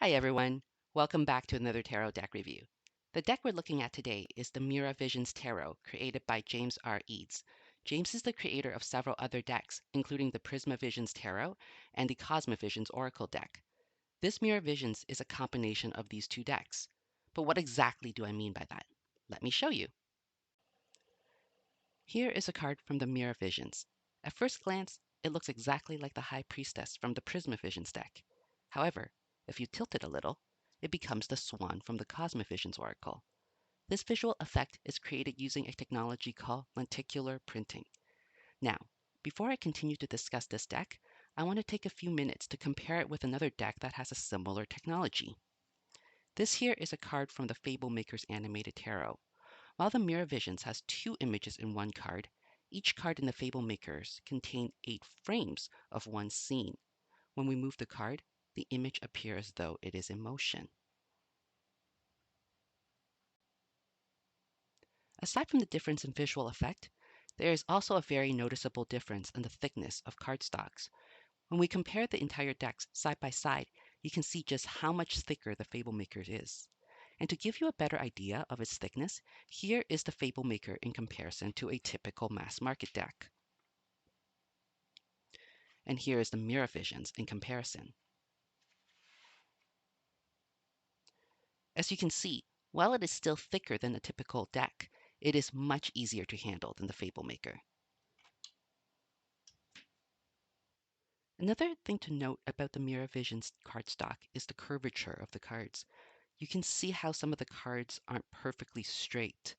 Hi everyone, welcome back to another tarot deck review. The deck we're looking at today is the Mirra Visions Tarot, created by James R. Eads. James is the creator of several other decks, including the Prisma Visions Tarot and the Cosma Visions Oracle deck. This Mirra Visions is a combination of these two decks. But what exactly do I mean by that? Let me show you. Here is a card from the Mirra Visions. At first glance, it looks exactly like the High Priestess from the Prisma Visions deck. However, if you tilt it a little, it becomes the Swan from the Cosma Visions Oracle. This visual effect is created using a technology called lenticular printing. Now, before I continue to discuss this deck, I want to take a few minutes to compare it with another deck that has a similar technology. This here is a card from the Fable Maker's Animated Tarot. While the Mirra Visions has two images in one card, each card in the Fable Makers contain 8 frames of one scene. When we move the card, the image appears as though it is in motion. Aside from the difference in visual effect, there is also a very noticeable difference in the thickness of cardstocks. When we compare the entire decks side by side, you can see just how much thicker the Fable Maker is. And to give you a better idea of its thickness, here is the Fable Maker in comparison to a typical mass market deck. And here is the Mirra Visions in comparison. As you can see, while it is still thicker than a typical deck, it is much easier to handle than the Fable Maker. Another thing to note about the Mirra Visions cardstock is the curvature of the cards. You can see how some of the cards aren't perfectly straight,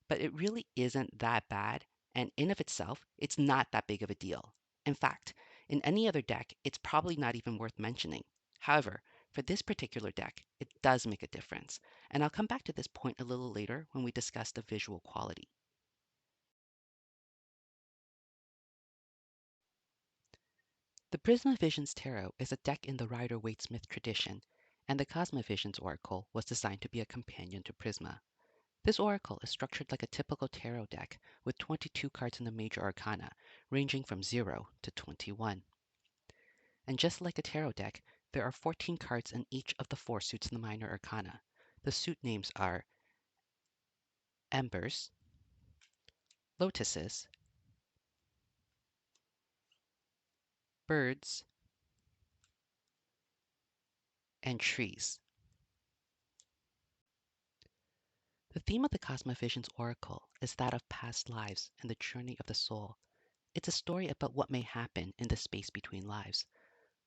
but it really isn't that bad, and in of itself, it's not that big of a deal. In fact, in any other deck, it's probably not even worth mentioning. However, for this particular deck, it does make a difference, and I'll come back to this point a little later when we discuss the visual quality. The Prisma Visions Tarot is a deck in the Rider-Waite-Smith tradition, and the Cosma Visions Oracle was designed to be a companion to Prisma. This oracle is structured like a typical tarot deck with 22 cards in the major arcana, ranging from 0 to 21. And just like a tarot deck, there are 14 cards in each of the 4 suits in the minor arcana. The suit names are Embers, Lotuses, Birds, and Trees. The theme of the Cosmovisions Oracle is that of past lives and the journey of the soul. It's a story about what may happen in the space between lives.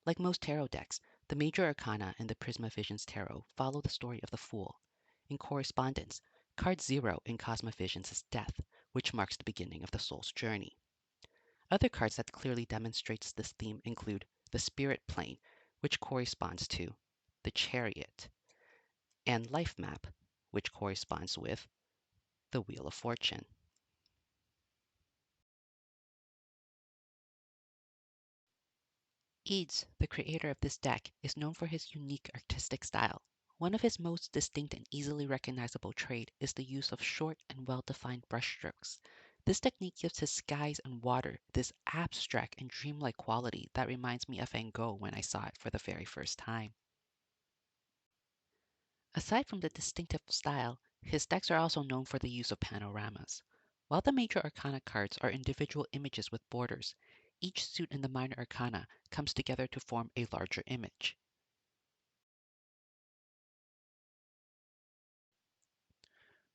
Like most tarot decks, the major arcana in the Prisma Visions Tarot follow the story of the Fool. In correspondence, card 0 in Cosma Visions is death, which marks the beginning of the soul's journey. Other cards that clearly demonstrates this theme include the Spirit Plane, which corresponds to the Chariot, and Life Map, which corresponds with the Wheel of Fortune. Eads, the creator of this deck, is known for his unique artistic style. One of his most distinct and easily recognizable trait is the use of short and well-defined brushstrokes. This technique gives his skies and water this abstract and dreamlike quality that reminds me of Van Gogh when I saw it for the very first time. Aside from the distinctive style, his decks are also known for the use of panoramas. While the major arcana cards are individual images with borders, each suit in the minor arcana comes together to form a larger image.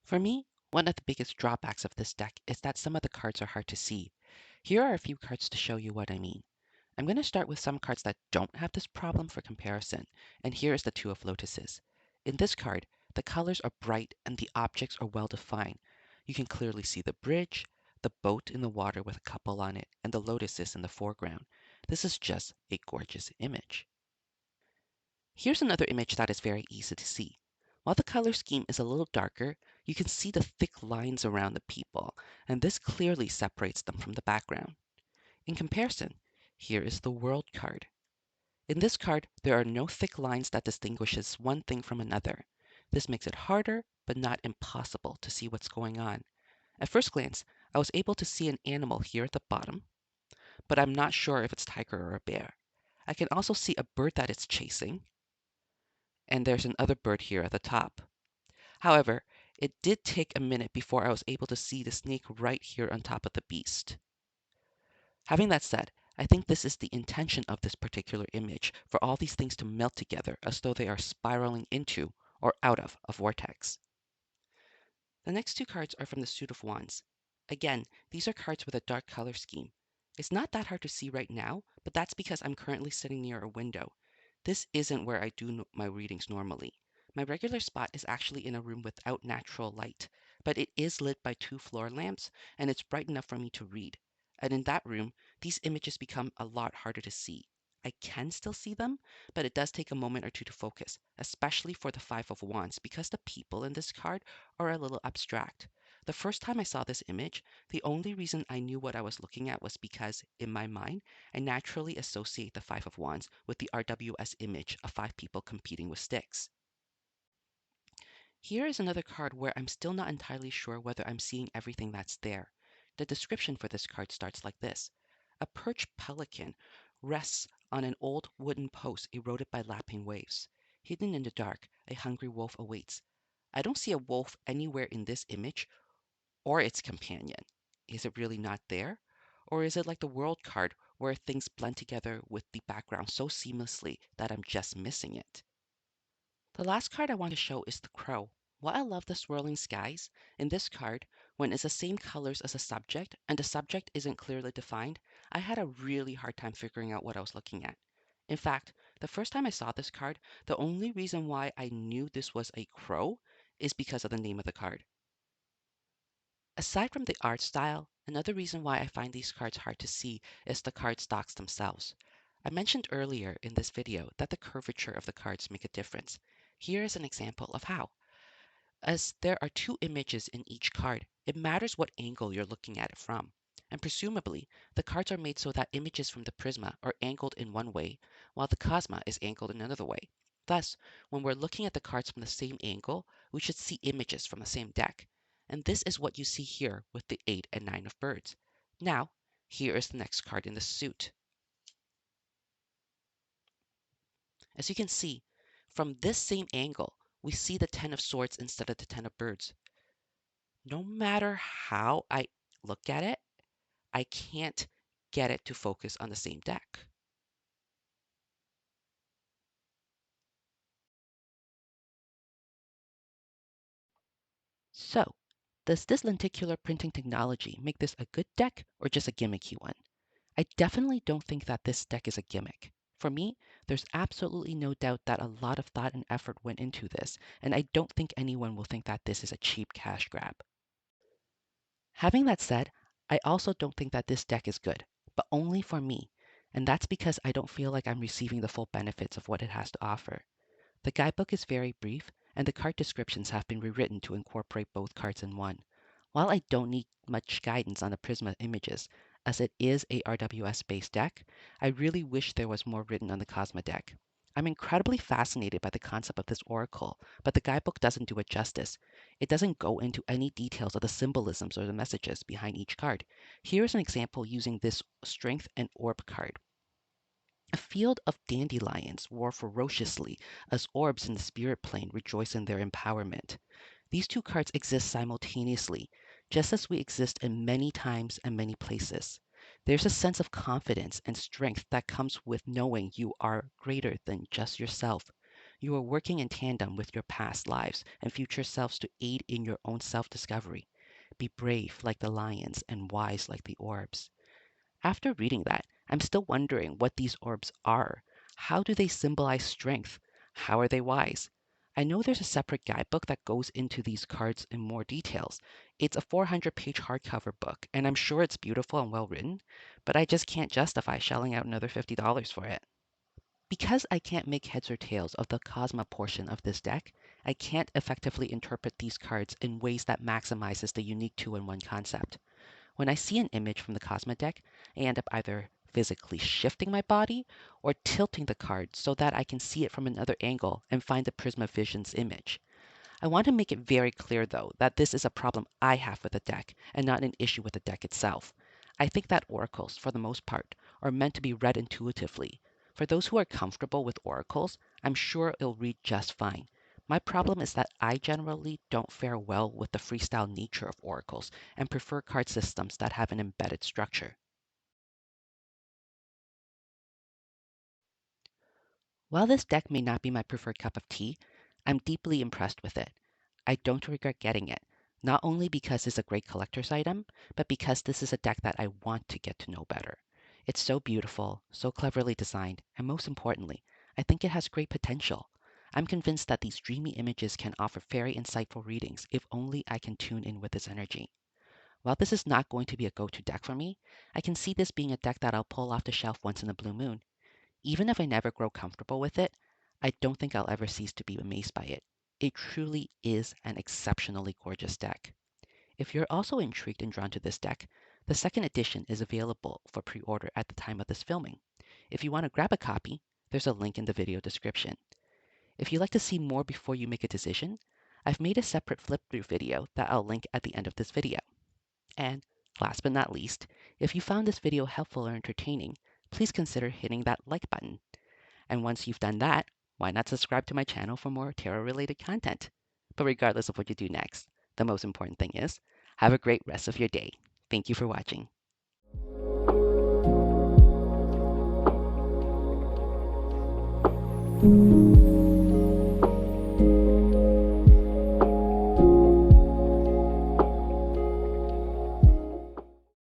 For me, one of the biggest drawbacks of this deck is that some of the cards are hard to see. Here are a few cards to show you what I mean. I'm going to start with some cards that don't have this problem for comparison, and here is the Two of Lotuses. In this card, the colors are bright and the objects are well defined. You can clearly see the bridge, the boat in the water with a couple on it, and the lotuses in the foreground. This is just a gorgeous image. Here's another image that is very easy to see. While the color scheme is a little darker, you can see the thick lines around the people, and this clearly separates them from the background. In comparison, here is the World card. In this card, there are no thick lines that distinguishes one thing from another. This makes it harder, but not impossible to see what's going on. At first glance, I was able to see an animal here at the bottom, but I'm not sure if it's a tiger or a bear. I can also see a bird that it's chasing, and there's another bird here at the top. However, it did take a minute before I was able to see the snake right here on top of the beast. Having that said, I think this is the intention of this particular image, for all these things to melt together as though they are spiraling into or out of a vortex. The next two cards are from the Suit of Wands. Again, these are cards with a dark color scheme. It's not that hard to see right now, but that's because I'm currently sitting near a window. This isn't where I do my readings normally. My regular spot is actually in a room without natural light, but it is lit by two floor lamps, and it's bright enough for me to read. And in that room, these images become a lot harder to see. I can still see them, but it does take a moment or two to focus, especially for the Five of Wands, because the people in this card are a little abstract. The first time I saw this image, the only reason I knew what I was looking at was because, in my mind, I naturally associate the Five of Wands with the RWS image of five people competing with sticks. Here is another card where I'm still not entirely sure whether I'm seeing everything that's there. The description for this card starts like this. A perched pelican rests on an old wooden post eroded by lapping waves. Hidden in the dark, a hungry wolf awaits. I don't see a wolf anywhere in this image or its companion. Is it really not there? Or is it like the world card where things blend together with the background so seamlessly that I'm just missing it? The last card I want to show is the crow. While I love the swirling skies, in this card, when it's the same colors as the subject and the subject isn't clearly defined, I had a really hard time figuring out what I was looking at. In fact, the first time I saw this card, the only reason why I knew this was a crow is because of the name of the card. Aside from the art style, another reason why I find these cards hard to see is the card stocks themselves. I mentioned earlier in this video that the curvature of the cards make a difference. Here is an example of how. As there are two images in each card, it matters what angle you're looking at it from. And presumably, the cards are made so that images from the prisma are angled in one way, while the cosma is angled in another way. Thus, when we're looking at the cards from the same angle, we should see images from the same deck. And this is what you see here with the 8 and 9 of birds. Now, here is the next card in the suit. As you can see, from this same angle, we see the 10 of swords instead of the 10 of birds. No matter how I look at it, I can't get it to focus on the same deck. So, does this lenticular printing technology make this a good deck or just a gimmicky one? I definitely don't think that this deck is a gimmick. For me, there's absolutely no doubt that a lot of thought and effort went into this, and I don't think anyone will think that this is a cheap cash grab. Having that said, I also don't think that this deck is good, but only for me, and that's because I don't feel like I'm receiving the full benefits of what it has to offer. The guidebook is very brief, and the card descriptions have been rewritten to incorporate both cards in one. While I don't need much guidance on the Prisma images, as it is a RWS based deck, I really wish there was more written on the Cosma deck. I'm incredibly fascinated by the concept of this oracle, but the guidebook doesn't do it justice. It doesn't go into any details of the symbolisms or the messages behind each card. Here is an example using this Strength and Orb card. A field of dandelions roar ferociously as orbs in the spirit plane rejoice in their empowerment. These two cards exist simultaneously, just as we exist in many times and many places. There's a sense of confidence and strength that comes with knowing you are greater than just yourself. You are working in tandem with your past lives and future selves to aid in your own self discovery. Be brave like the lions and wise like the orbs. After reading that, I'm still wondering what these orbs are. How do they symbolize strength? How are they wise? I know there's a separate guidebook that goes into these cards in more details. It's a 400-page hardcover book, and I'm sure it's beautiful and well written, but I just can't justify shelling out another $50 for it. Because I can't make heads or tails of the Cosma portion of this deck, I can't effectively interpret these cards in ways that maximizes the unique two-in-one concept. When I see an image from the Cosma deck, I end up either physically shifting my body or tilting the card so that I can see it from another angle and find the Prisma Visions image. I want to make it very clear, though, that this is a problem I have with the deck and not an issue with the deck itself. I think that oracles, for the most part, are meant to be read intuitively. For those who are comfortable with oracles, I'm sure it'll read just fine. My problem is that I generally don't fare well with the freestyle nature of oracles and prefer card systems that have an embedded structure. While this deck may not be my preferred cup of tea, I'm deeply impressed with it. I don't regret getting it, not only because it's a great collector's item, but because this is a deck that I want to get to know better. It's so beautiful, so cleverly designed, and most importantly, I think it has great potential. I'm convinced that these dreamy images can offer very insightful readings if only I can tune in with its energy. While this is not going to be a go-to deck for me, I can see this being a deck that I'll pull off the shelf once in a blue moon. Even if I never grow comfortable with it, I don't think I'll ever cease to be amazed by it. It truly is an exceptionally gorgeous deck. If you're also intrigued and drawn to this deck, the second edition is available for pre-order at the time of this filming. If you want to grab a copy, there's a link in the video description. If you'd like to see more before you make a decision, I've made a separate flip through video that I'll link at the end of this video. And last but not least, if you found this video helpful or entertaining, please consider hitting that like button. And once you've done that, why not subscribe to my channel for more tarot related content? But regardless of what you do next, the most important thing is have a great rest of your day. Thank you for watching.